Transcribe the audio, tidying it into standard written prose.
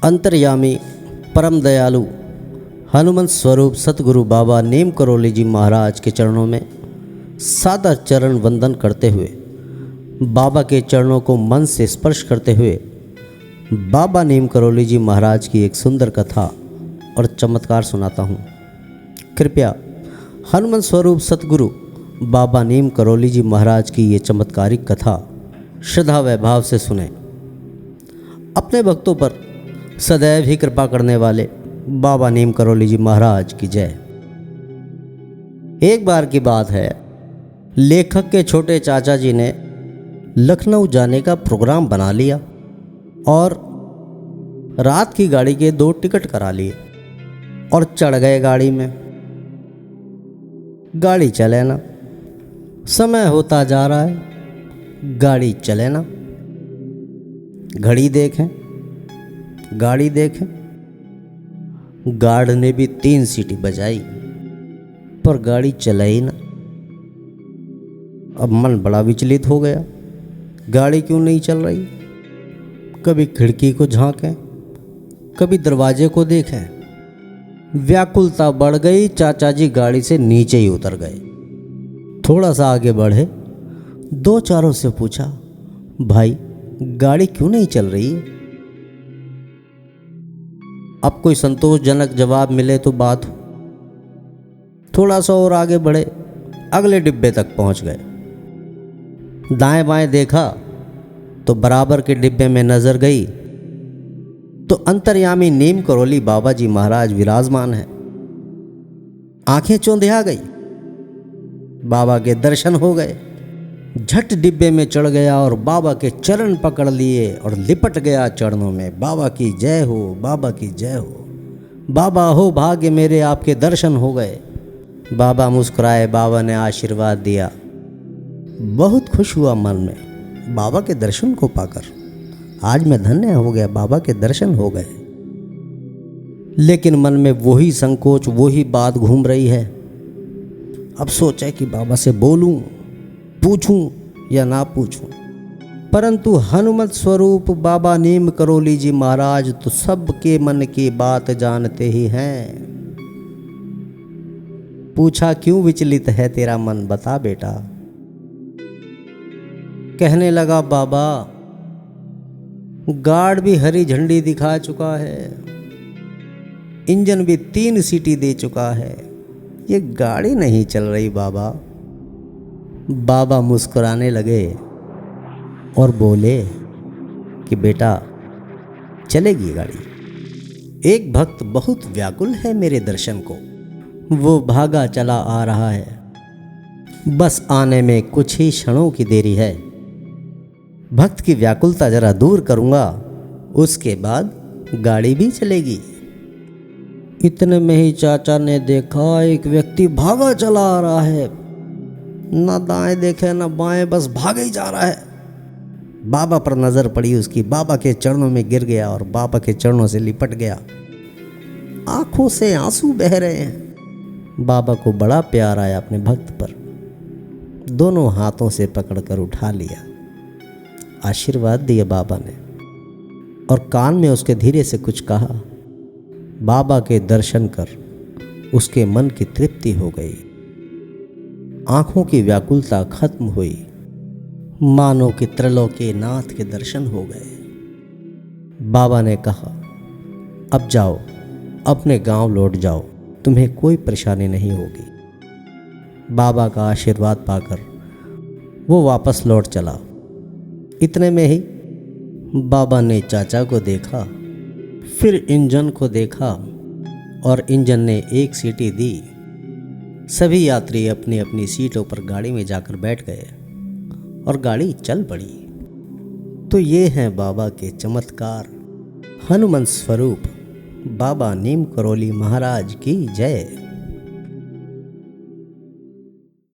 अंतर्यामी परम दयालु हनुमंत स्वरूप सतगुरु बाबा नीम करोली जी महाराज के चरणों में सादर चरण वंदन करते हुए, बाबा के चरणों को मन से स्पर्श करते हुए बाबा नीम करोली जी महाराज की एक सुंदर कथा और चमत्कार सुनाता हूँ। कृपया हनुमंत स्वरूप सतगुरु बाबा नीम करोली जी महाराज की ये चमत्कारिक कथा श्रद्धा व भाव से सुने। अपने भक्तों पर सदैव ही कृपा करने वाले बाबा नीम करोली जी महाराज की जय। एक बार की बात है, लेखक के छोटे चाचा जी ने लखनऊ जाने का प्रोग्राम बना लिया और रात की गाड़ी के 2 टिकट करा लिए और चढ़ गए गाड़ी में। गाड़ी चले ना, समय होता जा रहा है, गाड़ी चले ना। घड़ी देखें, गाड़ी देखें, गार्ड ने भी 3 सीटी बजाई पर गाड़ी चला ही ना। अब मन बड़ा विचलित हो गया, गाड़ी क्यों नहीं चल रही। कभी खिड़की को झांकें, कभी दरवाजे को देखें। व्याकुलता बढ़ गई, चाचा जी गाड़ी से नीचे ही उतर गए। थोड़ा सा आगे बढ़े, 2 चारों से पूछा, भाई गाड़ी क्यों नहीं चल रही है। अब कोई संतोषजनक जवाब मिले तो बात हो। थोड़ा सा और आगे बढ़े, अगले डिब्बे तक पहुंच गए। दाएं बाएं देखा तो बराबर के डिब्बे में नजर गई तो अंतर्यामी नीम करोली बाबा जी महाराज विराजमान हैं। आंखें चौंधिया गई, बाबा के दर्शन हो गए। झट डिब्बे में चढ़ गया और बाबा के चरण पकड़ लिए और लिपट गया चरणों में। बाबा की जय हो, बाबा की जय हो। बाबा हो भाग्य मेरे, आपके दर्शन हो गए। बाबा मुस्कुराए, बाबा ने आशीर्वाद दिया। बहुत खुश हुआ मन में बाबा के दर्शन को पाकर। आज मैं धन्य हो गया, बाबा के दर्शन हो गए। लेकिन मन में वही संकोच, वही बात घूम रही है। अब सोचा कि बाबा से बोलूं, पूछूं या ना पूछूं। परंतु हनुमत स्वरूप बाबा नीम करोली जी महाराज तो सबके मन की बात जानते ही हैं। पूछा, क्यों विचलित है तेरा मन, बता बेटा। कहने लगा, बाबा गार्ड भी हरी झंडी दिखा चुका है, इंजन भी 3 सीटी दे चुका है, ये गाड़ी नहीं चल रही बाबा। बाबा मुस्कुराने लगे और बोले कि बेटा चलेगी गाड़ी। एक भक्त बहुत व्याकुल है मेरे दर्शन को, वो भागा चला आ रहा है, बस आने में कुछ ही क्षणों की देरी है। भक्त की व्याकुलता जरा दूर करूंगा, उसके बाद गाड़ी भी चलेगी। इतने में ही चाचा ने देखा एक व्यक्ति भागा चला आ रहा है, ना दाएं देखे ना बाएं, बस भागे ही जा रहा है। बाबा पर नजर पड़ी उसकी, बाबा के चरणों में गिर गया और बाबा के चरणों से लिपट गया। आंखों से आंसू बह रहे हैं। बाबा को बड़ा प्यार आया अपने भक्त पर। दोनों हाथों से पकड़कर उठा लिया, आशीर्वाद दिया बाबा ने और कान में उसके धीरे से कुछ कहा। बाबा के दर्शन कर उसके मन की तृप्ति हो गई, आंखों की व्याकुलता खत्म हुई, मानो कि त्रिलोकी नाथ के दर्शन हो गए। बाबा ने कहा, अब जाओ, अपने गांव लौट जाओ, तुम्हें कोई परेशानी नहीं होगी। बाबा का आशीर्वाद पाकर वो वापस लौट चला। इतने में ही बाबा ने चाचा को देखा, फिर इंजन को देखा और इंजन ने 1 सीटी दी। सभी यात्री अपनी अपनी सीटों पर गाड़ी में जाकर बैठ गए और गाड़ी चल पड़ी। तो ये हैं बाबा के चमत्कार। हनुमंत स्वरूप बाबा नीम करोली महाराज की जय।